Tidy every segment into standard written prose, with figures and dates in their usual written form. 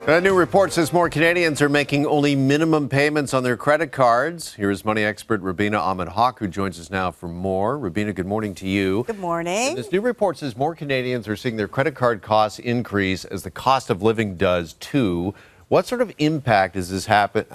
A new report says more Canadians are making only minimum payments on their credit cards. Here is money expert Rubina Ahmed-Haq, who joins us now for more. Rubina, good morning to you. Good morning. And this new report says more Canadians are seeing their credit card costs increase as the cost of living does too. What sort of impact is this having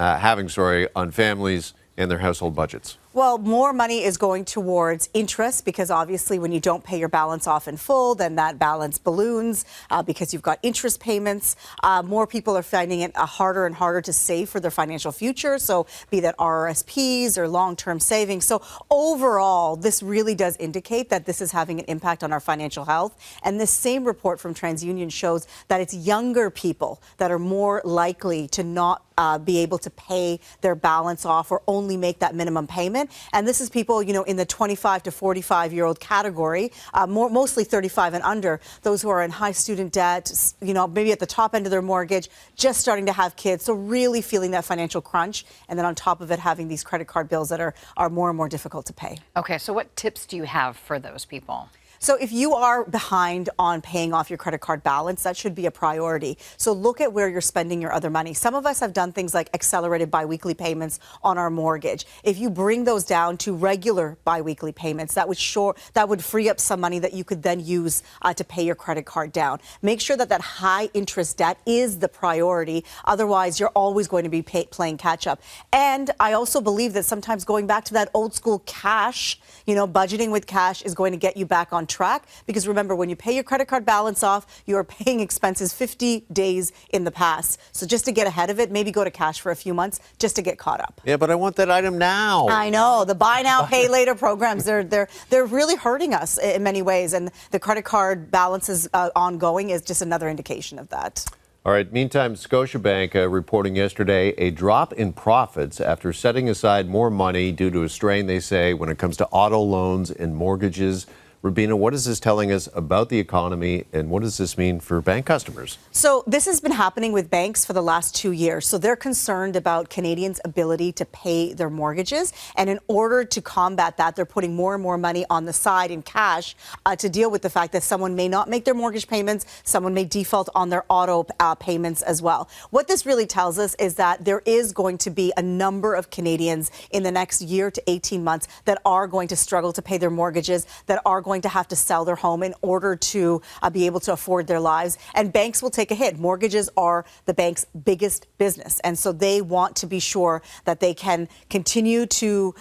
on families and their household budgets? Well, more money is going towards interest because obviously when you don't pay your balance off in full, then that balance balloons because you've got interest payments. More people are finding it harder and harder to save for their financial future. So be that RRSPs or long-term savings. So overall, this really does indicate that this is having an impact on our financial health. And this same report from TransUnion shows that it's younger people that are more likely to not be able to pay their balance off or only make that minimum payment. And this is people, in the 25 to 45-year-old category, mostly 35 and under, those who are in high student debt, maybe at the top end of their mortgage, just starting to have kids. So really feeling that financial crunch. And then on top of it, having these credit card bills that are more and more difficult to pay. Okay, so what tips do you have for those people? So if you are behind on paying off your credit card balance, that should be a priority. So look at where you're spending your other money. Some of us have done things like accelerated biweekly payments on our mortgage. If you bring those down to regular biweekly payments, that would free up some money that you could then use to pay your credit card down. Make sure that high interest debt is the priority. Otherwise, you're always going to be playing catch up. And I also believe that sometimes going back to that old school cash, budgeting with cash is going to get you back on track, because remember, when you pay your credit card balance off, you are paying expenses 50 days in the past. So just to get ahead of it, maybe go to cash for a few months just to get caught up. Yeah, but I want that item now. I know. The buy now, pay later programs, they're really hurting us in many ways. And the credit card balances ongoing is just another indication of that. All right. Meantime, Scotiabank reporting yesterday a drop in profits after setting aside more money due to a strain, they say, when it comes to auto loans and mortgages. Rubina, what is this telling us about the economy, and what does this mean for bank customers? So this has been happening with banks for the last 2 years. So they're concerned about Canadians' ability to pay their mortgages. And in order to combat that, they're putting more and more money on the side in cash to deal with the fact that someone may not make their mortgage payments, someone may default on their auto payments as well. What this really tells us is that there is going to be a number of Canadians in the next year to 18 months that are going to struggle to pay their mortgages, that are going to have to sell their home in order to be able to afford their lives. And banks will take a hit. Mortgages are the bank's biggest business. And so they want to be sure that they can continue to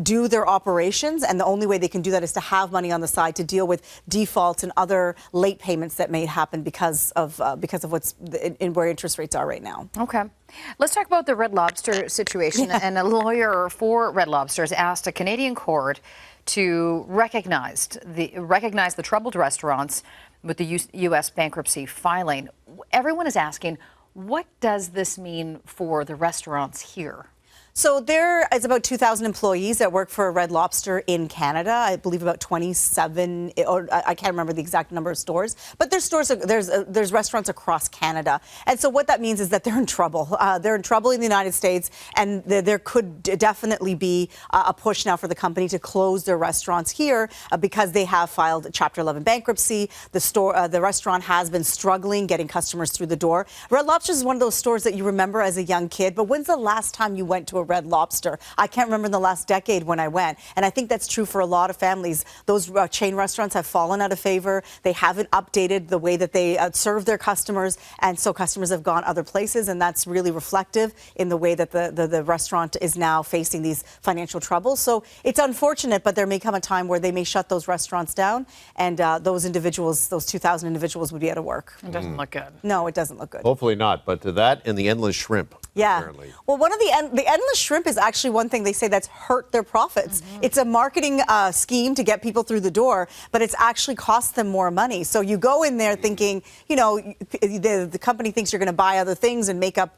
do their operations. And the only way they can do that is to have money on the side to deal with defaults and other late payments that may happen because of what's in where interest rates are right now. Okay. Let's talk about the Red Lobster situation. And a lawyer for Red Lobster has asked a Canadian court to recognize the troubled restaurants with the U.S. bankruptcy filing. Everyone is asking, what does this mean for the restaurants here? So there is about 2,000 employees that work for Red Lobster in Canada. I believe about 27, or I can't remember the exact number of stores, but there's restaurants across Canada. And so what that means is that they're in trouble. They're in trouble in the United States, and there could definitely be a push now for the company to close their restaurants here because they have filed Chapter 11 bankruptcy. The restaurant has been struggling getting customers through the door. Red Lobster is one of those stores that you remember as a young kid, but when's the last time you went to a Red Lobster? I can't remember in the last decade when I went. And I think that's true for a lot of families. Those chain restaurants have fallen out of favor. They haven't updated the way that they serve their customers. And so customers have gone other places. And that's really reflective in the way that the restaurant is now facing these financial troubles. So it's unfortunate, but there may come a time where they may shut those restaurants down. And those individuals, those 2,000 individuals would be out of work. It doesn't look good. No, it doesn't look good. Hopefully not. But to that and the endless shrimp. Yeah. Apparently. Well, one of the endless shrimp is actually one thing they say that's hurt their profits. Mm-hmm. It's a marketing scheme to get people through the door, but it's actually cost them more money. So you go in there thinking, the company thinks you're going to buy other things and make up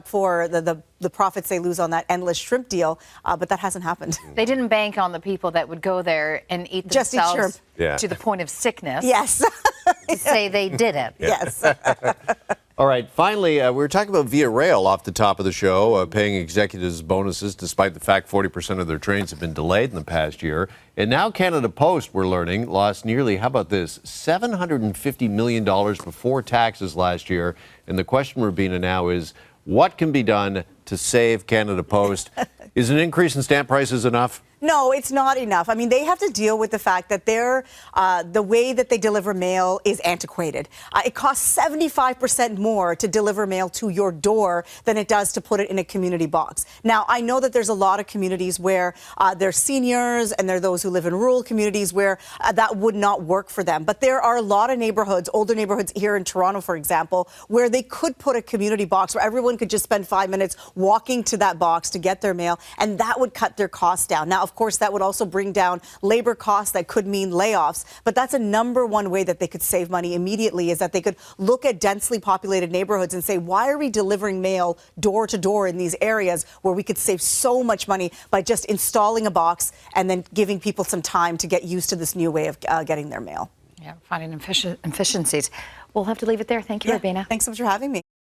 for the the profits they lose on that endless shrimp deal, but that hasn't happened. They didn't bank on the people that would go there and eat Just eat themselves shrimp. to the point of sickness. Yes. To say they did it. Yes. All right, finally, we were talking about Via Rail off the top of the show, paying executives bonuses despite the fact 40% of their trains have been delayed in the past year. And now Canada Post, we're learning, lost nearly, how about this, $750 million before taxes last year. And the question, Rubina, now is, what can be done to save Canada Post? Is an increase in stamp prices enough? No, it's not enough. I mean, they have to deal with the fact that the way that they deliver mail is antiquated. It costs 75% more to deliver mail to your door than it does to put it in a community box. Now, I know that there's a lot of communities where they're seniors and there are those who live in rural communities where that would not work for them. But there are a lot of neighborhoods, older neighborhoods here in Toronto, for example, where they could put a community box where everyone could just spend 5 minutes walking to that box to get their mail, and that would cut their costs down. Now, of course, that would also bring down labor costs. That could mean layoffs. But that's a number one way that they could save money immediately, is that they could look at densely populated neighborhoods and say, why are we delivering mail door to door in these areas where we could save so much money by just installing a box and then giving people some time to get used to this new way of getting their mail? Yeah, finding efficiencies. We'll have to leave it there. Thank you, Rubina. Thanks so much for having me.